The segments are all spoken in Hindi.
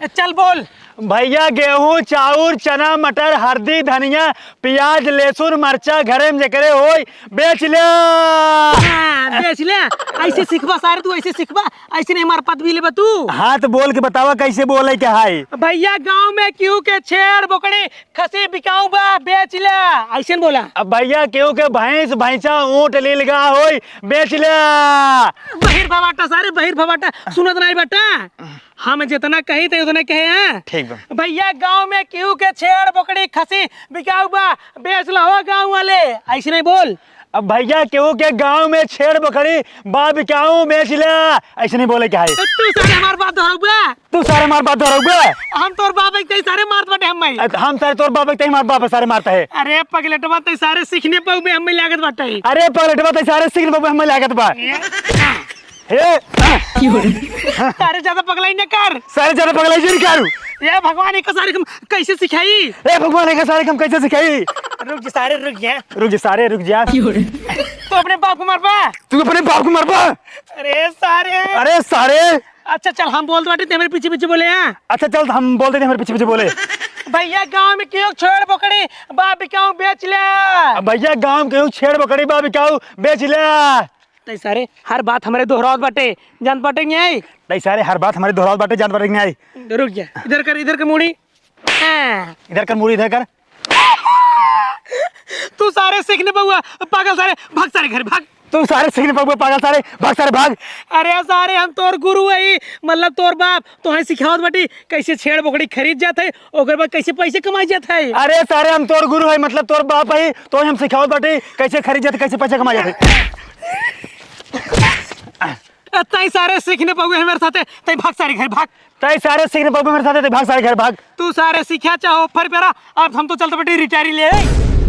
चल बोल। भैया गेहूं चाउर चना मटर हल्दी धनिया प्याज लहसुन मरचा घरे में जकरे होई बेच ले। बेच ले। ऐसे सीखबा सारे, तू ऐसे सीखबा, ऐसे नहीं हमारे पद भी ले तू। हाँ तो बोल के बतावा कैसे बोले क्या है। भैया गांव में क्यों के छेड़ बकरी खसी बिकाऊ बा बेच ले, ऐसे बोला। अब भैया क्यों के भैंस भैंसा ऊँट लीलगा होई बेच ले। बहिर भवाटा सारे बहिर भवाटा सुनत नहीं बेटा, हम जितना कही थे उतना कहे हैं। ठीक बा। भैया गांव में क्यों के छेड़ बकरी खसी बिकाऊ बा बेच लो गांव वाले, ऐसे नहीं बोल। अब भैया क्यों के गांव में छेड़ बकरी बा बिकाऊ बेच ले, ऐसे नहीं बोले क्या है। तू सारे हमार बात दोहराऊबा, तू सारे मार बात दोहराऊबे। हम तोर बाप कई सारे मारत बाटे हम सारे तोर बाप तई मार बाप सारे मारता है। अरे पगलेटवा तई सारे सीखने पाऊ में हमें लागत बाटे। अरे पगलेटवा तई सारे सीखने बाप हमें लागत बा। हे सारे ज्यादा पगलाई न कर, सारे ज्यादा पगलाई जी करू। ये भगवान एक सारे हम कैसे सिखाई। ए भगवान का सारे हम कैसे सिखाई। रुक जा सारे रुक जा, रुक जा सारे रुक जा। तो अपने बाप को मारबा, तू अपने बाप को मारबा। अरे सारे, अरे सारे। अच्छा चल हम बोल बाटे मेरे पीछे पीछे बोले हैं। अच्छा चल हम बोल देते हमारे पीछे पीछे बोले। भैया गांव में क्यों छेड़ बकरी बा बिकाऊ बेच ले। भैया गांव क्यों छेड़ बकरी बा बिकाऊ बेच ले। तई सारे हर बात हमारे दोहरावत बाटे, जान बाटे नहीं आई। तई सारे हर बात हमारे दोहरावत बाटे जान बाटे नहीं आई। रुक जा, इधर कर मुड़ी। इधर कर मुड़ी इधर कर। तू सारे सीखने पहुआ पागल सारे, भाग सारे घर भाग। तू सारे सीखने पहुआ पागल सारे भाग सारे भाग। अरे सारे हम तोर गुरु है, मतलब तोर बाप तो है सिखावत बाटी कैसे छेड़ बकरी खरीद जाते है, ओकर बाद कैसे पैसे कमाई जाते है। अरे सारे हम तोर गुरु है मतलब तोर बाप है तो हम सिखावत बाटी कैसे खरीद जाते कैसे पैसे कमा जाते। तई सारे सीखने पहुए हमारे साथे, तई भाग सारे घर भाग। तई सारे सीखने पहुए मेरे साथ भाग सारे घर भाग। तू सारे सीखा चाहो ऑफर पेरा, अब हम तो चलते बाटी रिटायरी ले।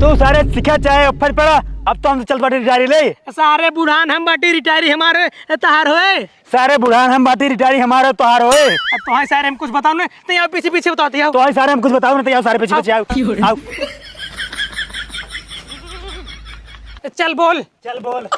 तू सारे सीखा चाहे ऑफर पड़ा अब तो हम चल बाटी रिटायरी ले। सारे बुढ़ान हम बाटी रिटायरी हमारे तहार होए। सारे बुढ़ान हम बाटी रिटायरी हमारे तोहार होए। तो है सारे हम कुछ बताओ ना, तो यहाँ पीछे पीछे बताते हो। तो है सारे हम कुछ बताओ ना तो यहाँ सारे पीछे पीछे आओ। चल बोल। चल बोल।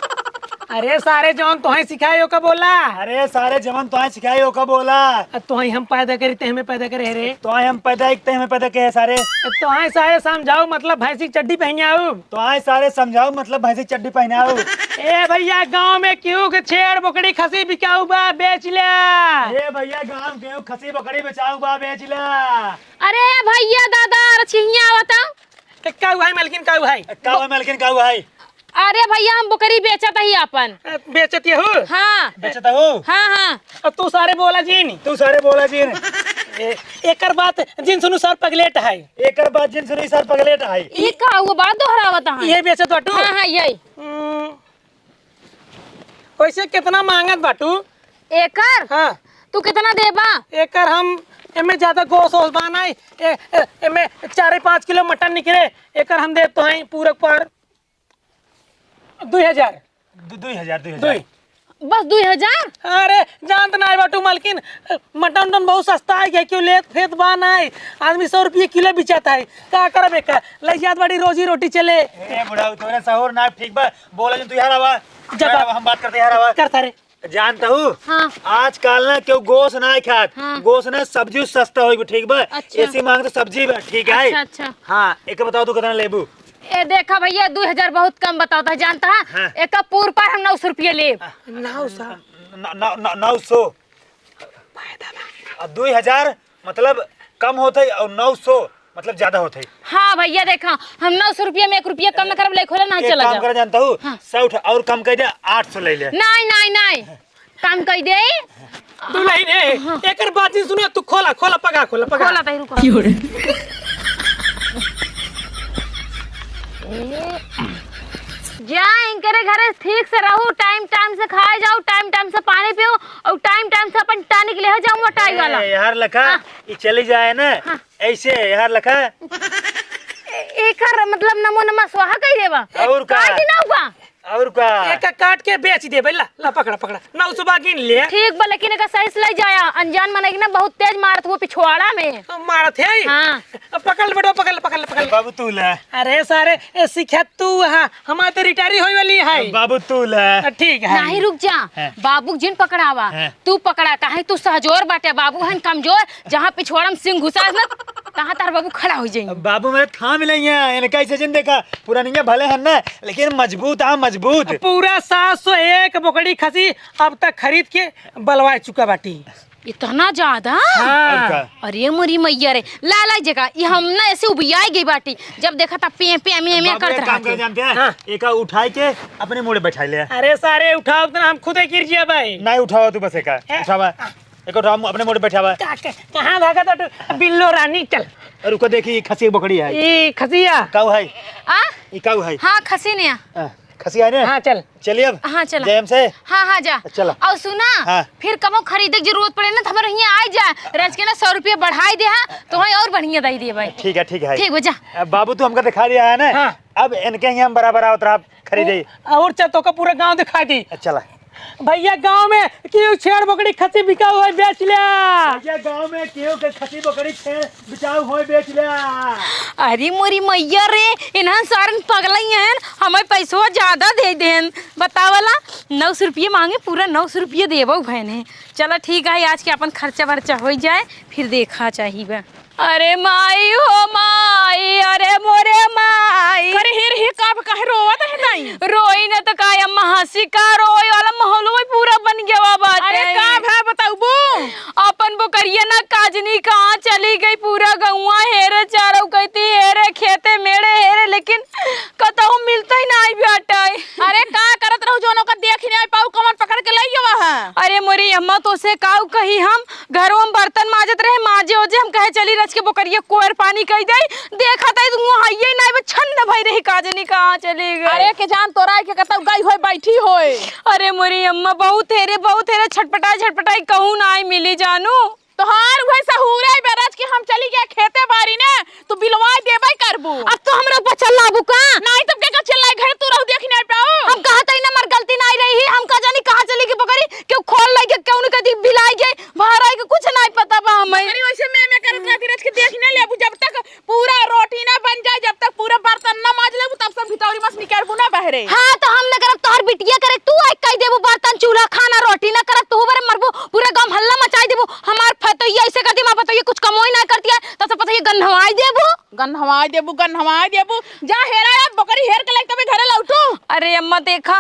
अरे सारे जवान तो है सिखाए हो का बोला। अरे सारे जवान तो सिखाए हो का बोला। तो है हम पैदा करी ते हमें पैदा करे रे। तो हम पैदा एक हमें पैदा के सारे। तो है सारे समझाओ मतलब भैंसी चड्डी पहने आओ। तो सारे समझाओ मतलब भैंसी चड्डी पहने आओ। ए भैया गांव में क्यों के छेड़ बकरी खसी बिकाऊ बा बेच ले। ए भैया गांव क्यों खसी बकरी बेचाऊ बा बेच ले। अरे भैया दादा रचिया आवता। का हुआ है मलकिन, का हुआ है। का हुआ मलकिन का हुआ है। अरे भैया हम बकरी बेचत ही अपन। बेचती हो। हाँ बेचता हो। हाँ हाँ। तू सारे बोला जी नहीं। तू सारे बोला जी एकर बात जिन सुनु सर पगलेट है। एकर बात जिन सुनु सर पगलेट है। ये का वो बात दोहरावत है। ये बेचत बाटू। हाँ हाँ यही। वैसे कितना मांगत बाटू एकर। हाँ तू कितना देबा। एकर हम एमे ज्यादा गोश होश बनाई एमे 4-5 किलो मटन निकले, एकर हम दे तो हैं पूरक पर 2000। 2000 बस 2000। अरे जानत ना बाटू मालकिन, मटन उटन बहुत सस्ता है क्यों लेत फेत बा नहीं, आदमी 100 रुपये किलो बिचाता है। का करब एकर लग जात बड़ी रोजी रोटी चले। ए बुढ़ाऊ तोरे सहूर ना ठीक बा बोला जो तू यार आवा हम बात करते यार आवा करता रे। जानता हूँ हाँ। आजकल ना क्यों गोश ना खात। हाँ। गोश ना सब्जी सस्ता होगी ठीक बा। अच्छा। ऐसी मांग तो सब्जी बा ठीक है। अच्छा अच्छा। हाँ एक बताओ तू कितना लेबू। ए देखा भैया 2000 बहुत कम बताता है जानता है। हाँ। एक पूर पर हम 900 रुपये ले। 900 2000 मतलब कम होते और 900 मतलब ज्यादा होते। हाँ भैया देखा हम 900 रुपये में 1 रुपया कम न करब ले खोला ना चला काम जा। कर जानता हूँ। हाँ। 60 और कम कर दे 800 ले ले। नहीं नहीं नहीं कम कर दे। तू नहीं ने एकर बात ही सुनो, तू खोला खोला पगा खोला पगा। खोला तही रुको। जा इनके घरे ठीक से रहू, टाइम टाइम से खाए जाओ, टाइम टाइम से पानी पियो और टाइम टाइम से अपन टानिक ले जाओ मोटाई वाला। यार लखा ये चली जाए ना ऐसे यार लखा। एकर मतलब नमो नमा स्वाहा कह देबा। और का दिन होगा और का एक काट के बेच दे भाई। ला ला पकड़ा पकड़ा 900 गिन ले। ठीक बा, लेकिन एका सही से ले जाया। अनजान मनेगी ना बहुत तेज मारत वो पिछवाड़ा में। मारत है। हाँ। पकड़ बेटा पकड़ पकड़ पकड़। बाबू तू ले। अरे सारे सिखा तू। हाँ हमारे तो रिटायरी होई वाली है। बाबू तू ले। ठीक है। नहीं रुक जा, बाबू जिन पकड़ावा तू पकड़ा। काहे तू सहजोर बाटे, बाबू हन कमजोर। जहाँ पिछवाड़ा में सिंह घुसा ना तहाँ तार बाबू खड़ा हो जाएंगे। बाबू मेरे थाम ले इनका ऐसे जिन देखा पुरानिया भले हैं ना, लेकिन मजबूत मजबूत। पूरा 701 बोकड़ी खसी अब तक खरीद के बलवा चुका बाटी। इतना ज्यादा? हाँ। अरे मोरी मैया रे, ला ला जगह ये हम ना ऐसे उबियाई गई बाटी। जब देखा था पे पे में करत रहा। काम कर जानते हैं। एक उठाई के अपने मुड़े बैठा ले। अरे सारे उठाओ तो हम खुद ही गिर जिया भाई। नहीं उठाओ तू बस एक उठावा, एक उठाओ अपने मुड़े बैठावा। कहाँ भागा तो बिल्लो रानी चल। और उसको देखी खसी बकरी है। ये खसिया काऊ है। आ? ये काऊ है। हाँ खसी ने। खसी है ना। हाँ चल। चलिए अब। हाँ चला। जयम से। हाँ हाँ जा। चला। और सुना हाँ। फिर कबो खरीदे की जरूरत पड़े ना तो हमारे यहाँ आ जा। रज के ना 100 रुपया बढ़ाई दे तो वहीं और बढ़िया दे दिए भाई। ठीक है ठीक है। ठीक बजा। अब बाबू तू हमको दिखा दिया है ना। हाँ। अब इनके यहाँ हम बराबर आओ तो खरीदे। और चल तो का पूरा गांव दिखा दी। चला भैया गांव में क्यों छेड़ बकरी खसी बिका हुआ है, बेच लिया। भैया गांव में क्यों के खसी बकरी छेड़ बिचाऊ होए बेच लिया। अरे मोरी मैया रे, इन्हन सारन पगलाई हैं। हमें पैसवा ज्यादा दे देन। बतावला 900 रुपये मांगे, पूरा 900 रुपये देबो बहने। चलो ठीक है, आज के अपन खर्चा वर्चा हो जाए फिर देखा चाहिए। अरे माई हो माई, अरे मोरे माई। अरे हिर हिर काहे रोवत है नहीं? रोई न तो काय अम्मा हंसी का रोई वाला माहौल में पूरा बन गया बात। अरे का भा बताऊ बू? अपन बोकरिया ना काजनी कहाँ चली गई, पूरा गौवा हेरे चारो कहती हेरे खेते मेरे हेरे, लेकिन कतहु मिलता ही नहीं बेटा। अरे का करत रहू जोनो का देख नहीं पाऊ कमर पकड़ के लई गवा है। अरे मोरी अम्मा तो से काऊ कही, हम घरों में बर्तन माजत रहे, माजे ओजे हम कहे चली रच के बोकरिया कोर पानी कह दे। देखा था तू हाइये नहीं छन्न भई रही काजनी कहाँ चली गई। अरे के जान तोरा के कतौ गई होय बैठी होय। अरे मोरी अम्मा बहुत हेरे छटपटाई कहूँ ना मिली जानू। तोहार वही सहूरे बेरज के हम चली गए खेते बारी ने, तू बिलवा देबे करबू। अब तो हमरा ऊपर चल्ला बुका नहीं तब के चिल्लाई घर तू रहू देख नहीं पाऊ। हम कहते ही ना मर गलती नहीं रही, हम का जानी कहाँ चली गई बकरी, क्यों खोल लग गई, क्यों नहीं कदी बिलाई गई बाहर आई के कुछ नहीं पता बा हमें। अरे वैसे मैं करत रहती रच के देख नहीं लेबू, जब तक पूरा रोटी ना बन जाए, जब तक पूरा बर्तन ना माज लेबू तब सब भितौरी मस निकलबू ना बहरे। हाँ तो हम न करब, तोहर बिटिया करे, तू आई कह देबू बर्तन चूल्हा खाना रोटी ना करब, तू बरे मरबू, पूरा गांव हल्ला मचाई देबू। हमार फतोइया ऐसे कहती मां बताइए कुछ कमोई ना करती है तो सब पता ये गन्हवाई देबू। गन्हवाई देबू जा हेरा बकरी हेर के लाइक तबे घरे लौटू। अरे अम्मा देखा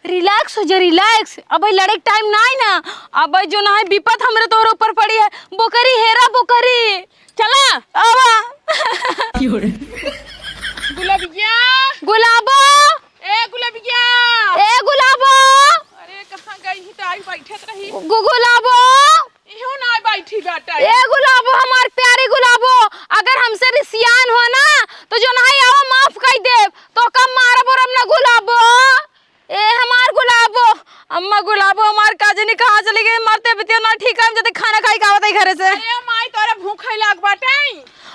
रिलैक्स हो जा, रिलैक्स। अब लड़े टाइम नहीं ना, अब जो ना है विपत हमरे तोर ऊपर पड़ी है। बोकरी हेरा बोकरी चला आवा। गुलाबिया गुलाबो ए गुलाबिया ए गुलाबो। अरे कहां गई ही त आई बैठत रही। गुलाबो इहो ना बैठी बेटा। ए गुलाबो हमार प्यारी गुलाबो, अगर हमसे रिसियान हो ना तो जो नहीं आओ माफ कर दे तो कम मारब और हमने गुलाबो। ए हमार गुलाबो, अम्मा गुलाबो हमार काजनी कहाँ चली गई, मरते बिते ना ठीक है, हम जते खाना खाई का आवत घरे से। अरे माई तोरे भूख लाग बाटे।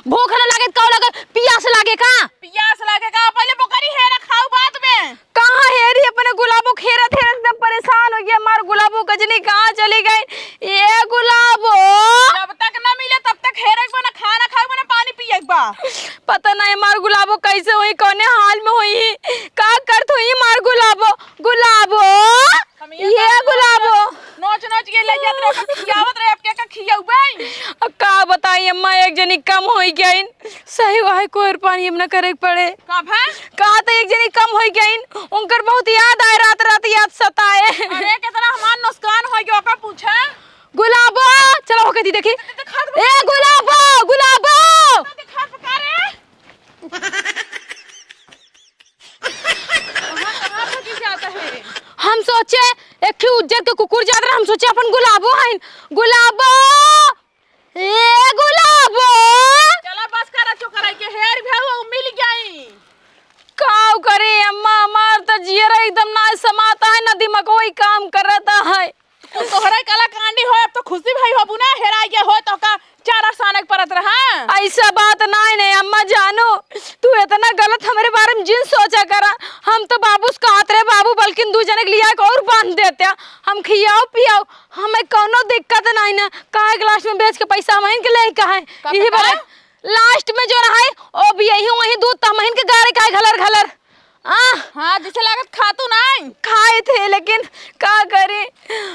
भूख ना लागे का लगे, पियास लागे का? पियास लागे का पहले बकरी हेरा खाऊ बाद में। कहाँ हेरी अपने गुलाबो खेरत है, एकदम परेशान हो गया। हमार गुलाबो कजनी कहाँ चली गई। ये गुलाबो जब तक ना मिले तब तक हेरे को ना खाना खाऊ ना पानी पिए बा। पता नहीं मार गुलाबो कैसे हुई, कौने हाल में हुई, का करत हुई मार गुलाबो। गुलाबो ये गुलाबो नोच के ले जात रहे खियावत रहे, अब के का खियाऊ बई। अब का बताई अम्मा, एक जनी कम होई गई, सही वाह कोर पानी हम न करे पड़े। कब है कहा तो एक जनी कम होई गई, उनकर बहुत याद आए, रात याद सताए। अरे कितना हमार नुकसान हो गयो का पूछा। गुलाबो चलो हो कहती देखी। ए गुलाबो गुलाबो दिखा पुकारे कहां भागी जाता है। हम सोचे एक ही उज्जर के कुकुर जात रहा, हम सोचे अपन गुलाबो हइन। गुलाबो ए गुलाबो चला बस करा चो कराई के हेर भेऊ मिल गई। काऊ करे अम्मा, हमार तो जियरा एकदम ना समाता है, ना दिमाग वही काम करता है। तोहरा कला कांडी हो, अब तो खुशी भाई होबू ना, हेरा गया हो तो का चारा सानक परत रहा। ऐसा बात नहीं अम्मा, जानो तू इतना गलत हमारे बारे में जिन सोचा करा। हम तो बाबू से कहत रहे बाबू मलकिन 2 जने के लिया एक और बांध देते, हम खियाओ पियाओ, हमें कोनो दिक्कत नहीं ना। काहे ग्लास में बेच के पैसा हम के ले काहे यही बारे लास्ट में जो रहा है ओ भी यही वही दूध तो हम के गाड़ी काहे घलर घलर हाँ जिसे लागत खातू नहीं खाए थे, लेकिन का करे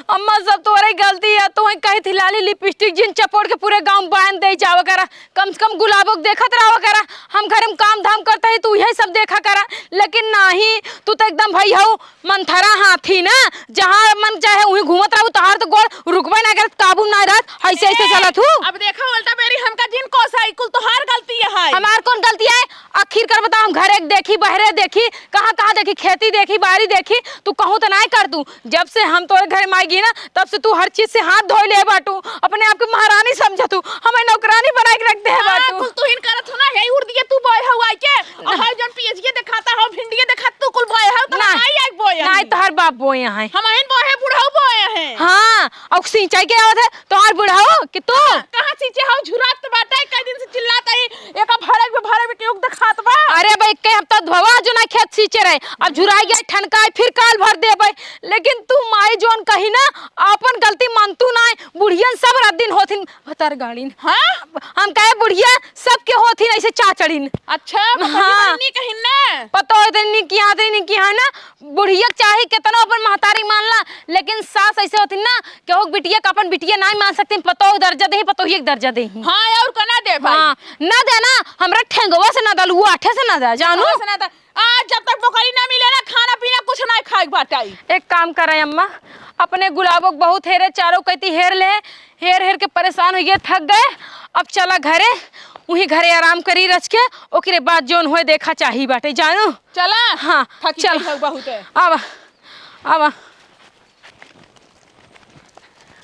अम्मा सब तोरे गलती है। तो कही थी लाली लिपस्टिक जिन चपोड़ के पूरे गांव बांध दे जावा करा, कम से कम गुलाबों देखत रहा करा, हम घर में काम धाम करते है तू यही सब देखा करा। लेकिन नहीं, तू तो एकदम भाई हो मंथरा हाथी ना, जहाँ मन चाहे वहीं घूमत रहू, तहार तो गोड़ रुकबे ना करत, काबू ना रहत, ऐसे ऐसे चलत हूँ। अब देखो उल्टा मेरी हमका जिन को साइकिल तो हर गलती है। हमार कौन गलती है? आखिर कर बताओ, हम घर एक देखी बहरे देखी, कहाँ कहाँ देखी, खेती देखी बाड़ी देखी, तू कहूँ तो नहीं कर तू। जब से हम तोरे घर में आएगी ना तब से तू हर चीज से हाथ धो ले बाटू, अपने आप को महारानी समझ तू, हमें नौकरानी बना के रखते है बाटू। कुल तू हिन करत हो ना, यही उड़ दिए तू बॉय हवा के और हर जन पीएचडी दिखाता हो भिंडी दिखात तू कुल बॉय हो तो नहीं एक बॉय है। नहीं तोहर बाप बोए हैं, हम हिन बॉय है बुढ़ाऊ बॉय है। हां और सिंचाई के आवत है तोहर बुढ़ाओ कि तू कहां सींचे हो झुरात बाटे, कई दिन से चिल्लाता है एक भरक में केहू दिखात बा। अरे भाई के हफ्ता धवा जो ना खेत सींचे रहे, अब झुराई गया ठनकाए फिर काल भर दे भाई। लेकिन तू माई जोन कही ना अपन गलती मानतू ना, बुढ़ियन सब रात दिन होथिन भतर गाड़ीन। हां हम कहे बुढ़िया सबके होथिन ऐसे चाचड़ीन। अच्छा हाँ। नहीं कहिन ना पता हो तनी की हां ना, बुढ़िया चाहे कितना अपन महतारी मानला, लेकिन सास ऐसे होथिन ना कि हो बिटिया का अपन बिटिया नहीं मान सकती, पतो दर्जा दे, पतो ही एक दर्जा दे। हां और कना दे भाई। हां ना दे ना, हमरा ठेंगवा से ना दलुआ आठे से ना दे जानू। आज जब तक बकरी ना मिले ना खाना पीना कुछ नहीं खाए बाटाई। एक काम करे अम्मा, अपने गुलाबों को बहुत हेरे, चारों कहती हेर ले, हेर हेर के परेशान हो गए, थक गए, अब चला घरे, वही घरे आराम करी रच के, ओकरे बाद जोन होए देखा चाहिए बाटे जानू। चला हाँ चल बहुत है।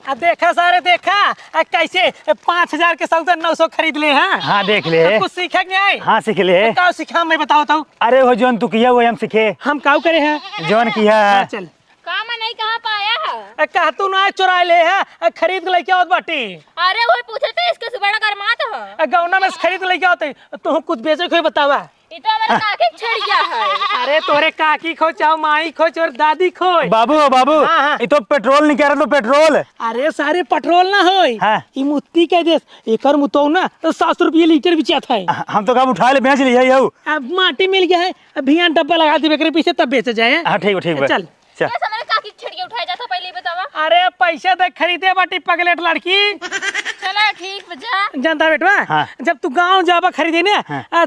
अब देखा सारे देखा कैसे 5000 के सौदा 900 खरीद ले हैं। हाँ देख ले, कुछ सीखे नहीं आए? हाँ सीख ले। का सीखा मैं बताओ तो। अरे वो जोन तू किया वो हम सीखे, हम काऊ करे हैं जोन किया चल काम नहीं कहाँ पाया है, कहा तू ना चुरा ले है, खरीद के लेके आओ बाटी। अरे वो पूछे थे इसके सुबह गरमात है, गौना में खरीद के लेके आओते, तू कुछ बेचे कोई बतावा। ये तो हमारे काकी छड़ गया है। अरे तोरे काकी खो चाहो माई खो और दादी खो। बाबू बाबू हाँ, हाँ। ये तो पेट्रोल नहीं कह रहा, तो पेट्रोल। अरे सारे पेट्रोल ना होई, हाँ। ई मुत्ती के देश एकर मुतो ना तो 700 रुपये लीटर बेचा था। हम तो कब उठा ले बेच लिया यू। अब माटी मिल गया है, अब भिया डब्बा लगा दे बेकरे पीछे तब बेच जाए। हाँ ठीक है चल हमारे काकी छड़िया उठाया जाता पहले बतावा। अरे पैसा दे खरीदे बाटी पगलेट लड़की। चला ठीक बजा जानता बेटवा हाँ। जब तू गांव जाबा खरीदे ना हाँ।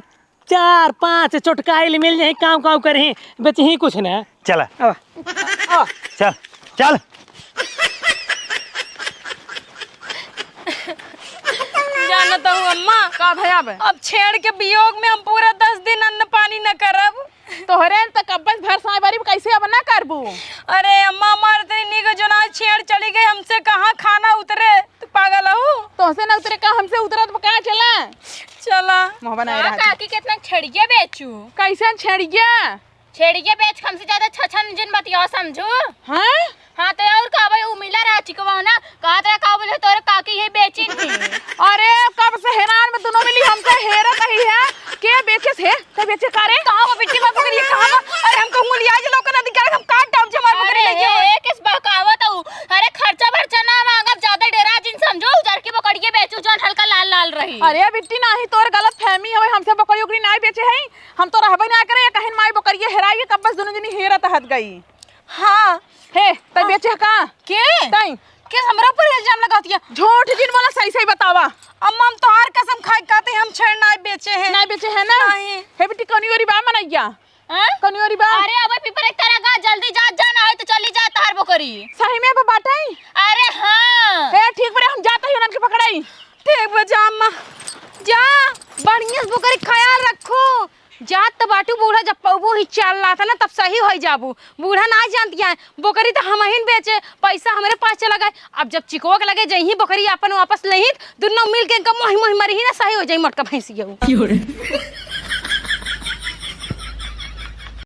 4-5 चुटकाइल मिल जाए, काम करे बेचही कुछ ना। चला अब चल चल जानता हूँ अम्मा का भैया बे अब छेड़ के वियोग में हम पूरा 10 दिन अन्न पानी न करब। तोहरे तक कब्बस भर साई बारी कैसे अब ना करबू। अरे अम्मा मार तेरी निग जो ना छेड़ चली गई, हमसे कहाँ खाना उतरे, तू पागल हो। तोहसे ना उतरे का हमसे उतरत बका चला चला मोह बनाए रहा। काकी कितना छड़िया बेचू, कैसे छेड़िया छेड़िया बेच हमसे ज्यादा छछन जिन बतिया समझू। हां हाँ तो और का भाई उमिला रहा चिकवा ना, कहा था का बोले तोरे काकी ये बेची थी। अरे कब से हैरान में दोनों मिली हमसे हेरत ही है के बेचे थे तो बेचे कारे कहां वो बिट्टी बाबू के लिए कहां? अरे हम कहूं लिया जे लोग ना दिखा, हम काट डाब जमार बकरी लगी है किस बकावत हूं। अरे खर्चा भरचा ना मांगब, ज्यादा डेरा जिन समझो उधर की बकरिए बेचू जोन हल्का लाल लाल रही। अरे बिट्टी नाही तोर गलत फहमी है, हमसे बकरी उकरी नहीं बेचे है, हम तो रहबे ना करे कहिन माई बकरिए हेराई कब बस दोनों जनी हेरत हट गई। हां हे तई बेचे का के तई किस हमरा पर इल्जाम लगाती है? झूठ जिन बोला सही सही बतावा। अम्मा हम तोहार कसम खाए कहते हम छेड़ ना बेचे हैं। नहीं बेचे है ना? नहीं। हे बिट्टी कनियोरी बा मनैया हैं? कनियोरी बा। अरे अब पीपर एक तरह का जल्दी जा जाना है तो चली जा तार बकरी। सही में बा बाटई। अरे हां हे ठीक बरे हम जाते ही उनके पकड़ाई। ठीक बजा अम्मा जा, बढ़िया से बकरी ख्याल रखो। जात तो बाटू बूढ़ा जब पौबो ही चल रहा था ना तब सही हो जाबू, बूढ़ा ना जानती है बकरी तो हम ही बेचे, पैसा हमारे पास चला गए। अब जब चिको के लगे जही बकरी अपन वापस नहीं, दोनों मिल के मोही मोही मरी ही ना सही हो जाई मोटका भैंसिया।